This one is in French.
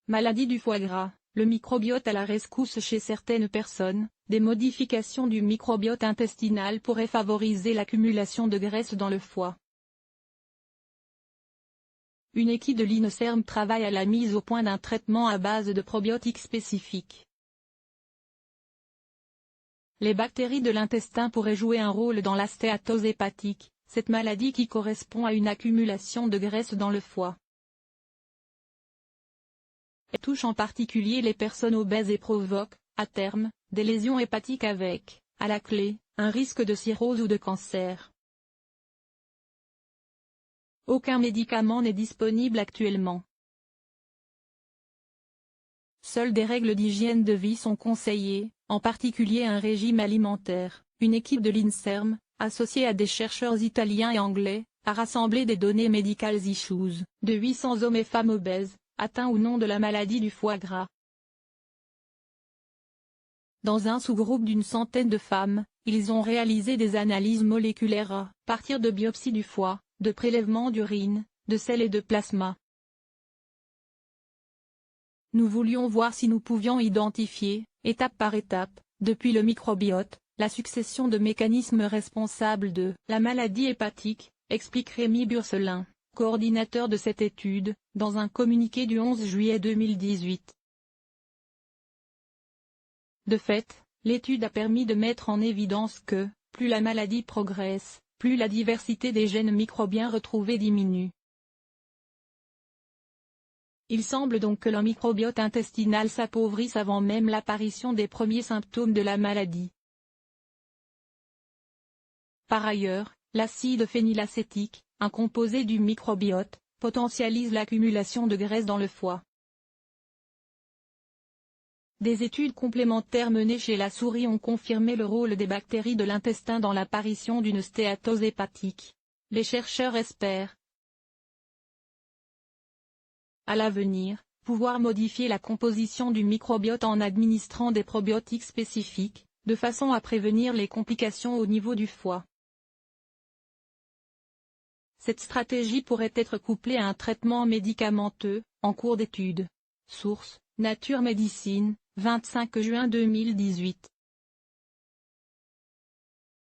Maladie du foie gras, le microbiote à la rescousse chez certaines personnes. Des modifications du microbiote intestinal pourraient favoriser l'accumulation de graisse dans le foie. Une équipe de l'INSERM travaille à la mise au point d'un traitement à base de probiotiques spécifiques. Les bactéries de l'intestin pourraient jouer un rôle dans la stéatose hépatique, cette maladie qui correspond à une accumulation de graisse dans le foie. Elle touche en particulier les personnes obèses et provoque, à terme, des lésions hépatiques avec, à la clé, un risque de cirrhose ou de cancer. Aucun médicament n'est disponible actuellement. Seules des règles d'hygiène de vie sont conseillées, en particulier un régime alimentaire. Une équipe de l'INSERM, associée à des chercheurs italiens et anglais, a rassemblé des données Medical Issues de 800 hommes et femmes obèses, atteints ou non de la maladie du foie gras. Dans un sous-groupe d'une centaine de femmes, ils ont réalisé des analyses moléculaires à partir de biopsies du foie, de prélèvements d'urine, de sel et de plasma. Nous voulions voir si nous pouvions identifier, étape par étape, depuis le microbiote, la succession de mécanismes responsables de la maladie hépatique, explique Rémi Burcelin, coordinateur de cette étude, dans un communiqué du 11 juillet 2018. De fait, l'étude a permis de mettre en évidence que, plus la maladie progresse, plus la diversité des gènes microbiens retrouvés diminue. Il semble donc que le microbiote intestinal s'appauvrisse avant même l'apparition des premiers symptômes de la maladie. Par ailleurs, l'acide phénylacétique, un composé du microbiote, potentialise l'accumulation de graisse dans le foie. Des études complémentaires menées chez la souris ont confirmé le rôle des bactéries de l'intestin dans l'apparition d'une stéatose hépatique. Les chercheurs espèrent, à l'avenir, pouvoir modifier la composition du microbiote en administrant des probiotiques spécifiques, de façon à prévenir les complications au niveau du foie. Cette stratégie pourrait être couplée à un traitement médicamenteux, en cours d'étude. Source: Nature Médecine, 25 juin 2018.